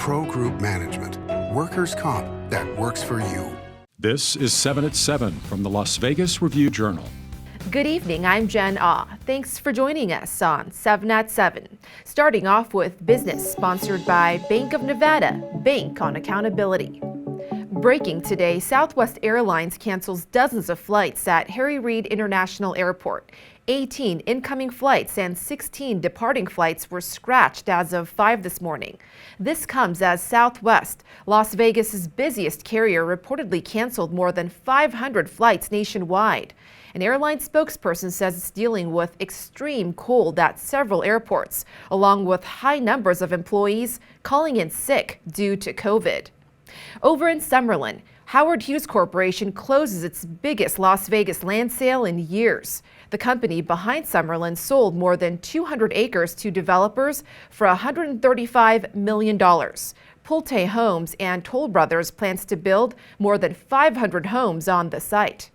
Pro Group Management. Workers' comp that works for you. This is 7 at 7 from the Las Vegas Review-Journal. Good evening, I'm Jen Ah. Thanks for joining us on 7 at 7. Starting off with business, sponsored by Bank of Nevada, Bank on Accountability. Breaking today, Southwest Airlines cancels dozens of flights at Harry Reid International Airport. 18 incoming flights and 16 departing flights were scratched as of 5 this morning. This comes as Southwest, Las Vegas's busiest carrier, reportedly canceled more than 500 flights nationwide. An airline spokesperson says it's dealing with extreme cold at several airports, along with high numbers of employees calling in sick due to COVID. Over in Summerlin, Howard Hughes Corporation closes its biggest Las Vegas land sale in years. The company behind Summerlin sold more than 200 acres to developers for $135 million. Pulte Homes and Toll Brothers plans to build more than 500 homes on the site.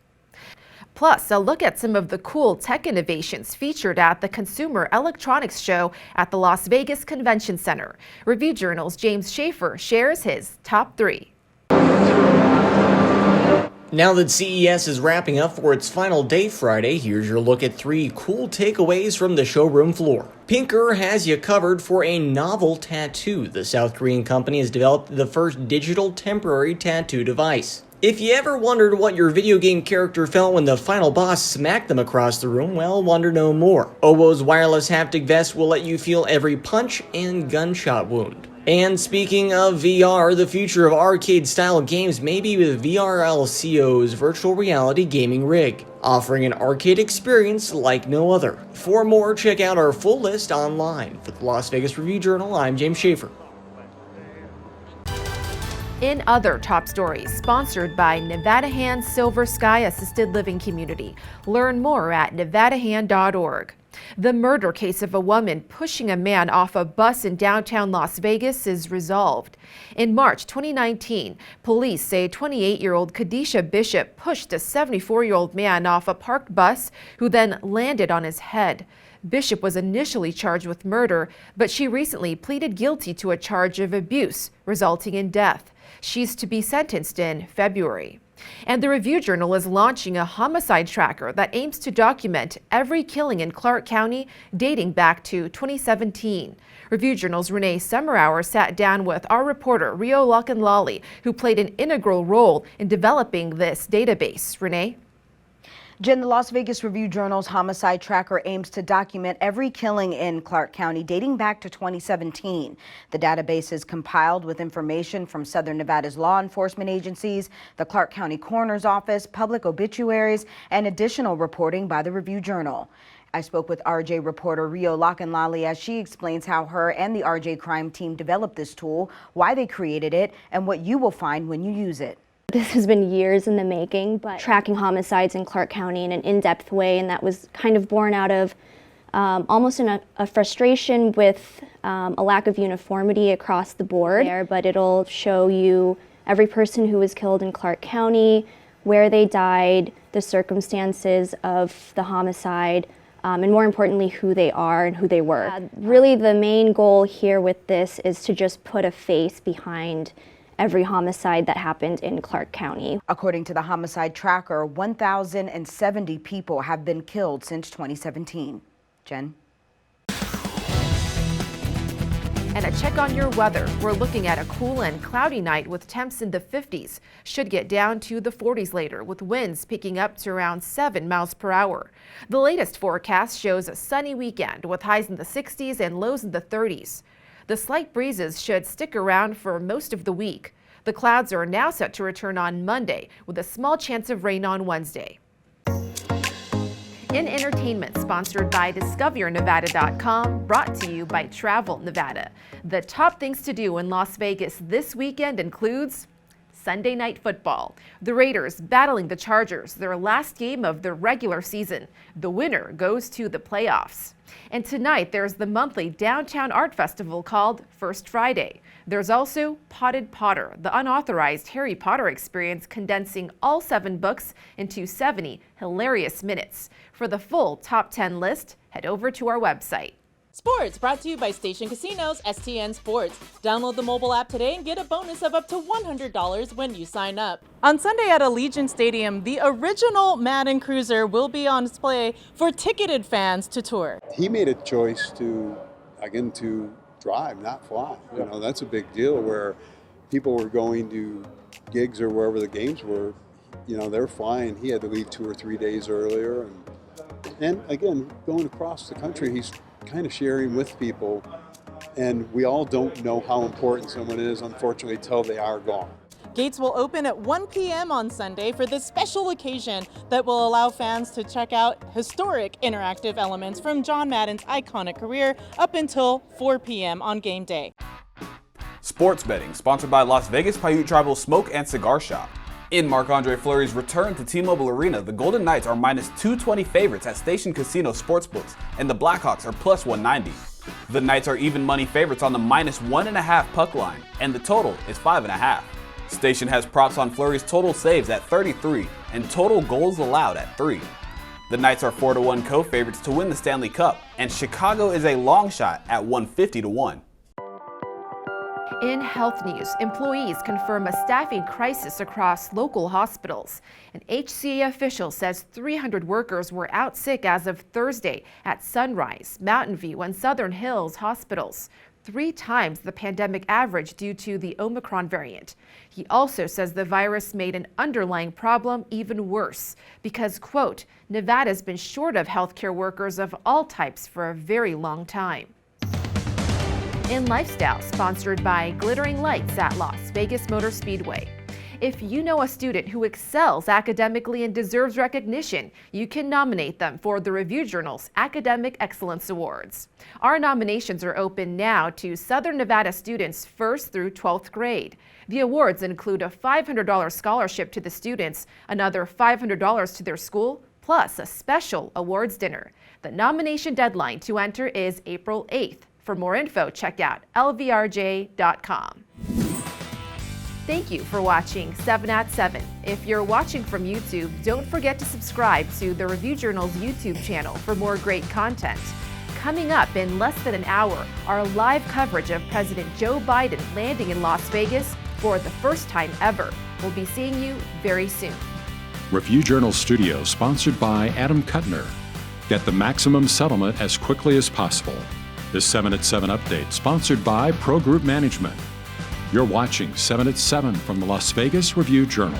Plus, a look at some of the cool tech innovations featured at the Consumer Electronics Show at the Las Vegas Convention Center. Review Journal's James Schaefer shares his top 3. Now that CES is wrapping up for its final day Friday, here's your look at 3 cool takeaways from the showroom floor. Pinker has you covered for a novel tattoo. The South Korean company has developed the first digital temporary tattoo device. If you ever wondered what your video game character felt when the final boss smacked them across the room, well, wonder no more. Obo's wireless haptic vest will let you feel every punch and gunshot wound. And speaking of VR, the future of arcade-style games may be with VRLCO's virtual reality gaming rig, offering an arcade experience like no other. For more, check out our full list online. For the Las Vegas Review-Journal, I'm James Schaefer. In other top stories, sponsored by Nevada Hand Silver Sky Assisted Living Community. Learn more at nevadahand.org. The murder case of a woman pushing a man off a bus in downtown Las Vegas is resolved. In March 2019, police say 28-year-old Kadisha Bishop pushed a 74-year-old man off a parked bus who then landed on his head. Bishop was initially charged with murder, but she recently pleaded guilty to a charge of abuse, resulting in death. She's to be sentenced in February. And the Review Journal is launching a homicide tracker that aims to document every killing in Clark County dating back to 2017. Review Journal's RENEE Summerour sat down with our reporter Rio Lokenlali, who played an integral role in developing this database. RENEE? Jen, the Las Vegas Review-Journal's homicide tracker aims to document every killing in Clark County dating back to 2017. The database is compiled with information from Southern Nevada's law enforcement agencies, the Clark County Coroner's Office, public obituaries, and additional reporting by the Review-Journal. I spoke with RJ reporter Rio Lokenlali as she explains how her and the RJ crime team developed this tool, why they created it, and what you will find when you use it. This has been years in the making, but tracking homicides in Clark County in an in-depth way, and that was kind of born out of almost a frustration with a lack of uniformity across the board there, but it'll show you every person who was killed in Clark County, where they died, the circumstances of the homicide, and more importantly, who they are and who they were. Really, the main goal here with this is to just put a face behind every homicide that happened in Clark County. According to the homicide tracker, 1,070 people have been killed since 2017. Jen? And a check on your weather. We're looking at a cool and cloudy night with temps in the 50s. Should get down to the 40s later, with winds picking up to around 7 miles per hour. The latest forecast shows a sunny weekend with highs in the 60s and lows in the 30s. The slight breezes should stick around for most of the week. The clouds are now set to return on Monday, with a small chance of rain on Wednesday. In entertainment, sponsored by DiscoverNevada.com, brought to you by Travel Nevada. The top things to do in Las Vegas this weekend includes Sunday Night Football. The Raiders battling the Chargers, their last game of the regular season. The winner goes to the playoffs. And tonight, there's the monthly downtown art festival called First Friday. There's also Potted Potter, the unauthorized Harry Potter experience condensing all 7 books into 70 hilarious minutes. For the full top 10 list, head over to our website. Sports, brought to you by Station Casinos, STN Sports. Download the mobile app today and get a bonus of up to $100 when you sign up. On Sunday at Allegiant Stadium, the original Madden Cruiser will be on display for ticketed fans to tour. He made a choice to drive, not fly. You know, that's a big deal where people were going to gigs or wherever the games were. You know, they're flying. He had to leave 2 or 3 days earlier. And again, going across the country, he's kind of sharing with people, and we all don't know how important someone is, unfortunately, till they are gone. Gates will open at 1 p.m. on Sunday for this special occasion that will allow fans to check out historic interactive elements from John Madden's iconic career up until 4 p.m. on game day. Sports betting, sponsored by Las Vegas Paiute Tribal Smoke and Cigar Shop. In Marc-Andre Fleury's return to T-Mobile Arena, the Golden Knights are -220 favorites at Station Casino Sportsbooks, and the Blackhawks are +190. The Knights are even money favorites on the -1.5 puck line, and the total is 5.5. Station has props on Fleury's total saves at 33 and total goals allowed at 3. The Knights are 4-1 co-favorites to win the Stanley Cup, and Chicago is a long shot at 150-1. In health news, employees confirm a staffing crisis across local hospitals. An HCA official says 300 workers were out sick as of Thursday at Sunrise, Mountain View, and Southern Hills hospitals, 3 times the pandemic average due to the Omicron variant. He also says the virus made an underlying problem even worse because, quote, Nevada's been short of healthcare workers of all types for a very long time. In Lifestyle, sponsored by Glittering Lights at Las Vegas Motor Speedway. If you know a student who excels academically and deserves recognition, you can nominate them for the Review Journal's Academic Excellence Awards. Our nominations are open now to Southern Nevada students 1st through 12th grade. The awards include a $500 scholarship to the students, another $500 to their school, plus a special awards dinner. The nomination deadline to enter is April 8th. For more info, check out lvrj.com. Thank you for watching 7 at 7. If you're watching from YouTube, don't forget to subscribe to the Review Journal's YouTube channel for more great content. Coming up in less than an hour, our live coverage of President Joe Biden landing in Las Vegas for the first time ever. We'll be seeing you very soon. Review Journal Studio, sponsored by Adam Kuttner. Get the maximum settlement as quickly as possible. This 7 at 7 update, sponsored by Pro Group Management. You're watching 7 at 7 from the Las Vegas Review Journal.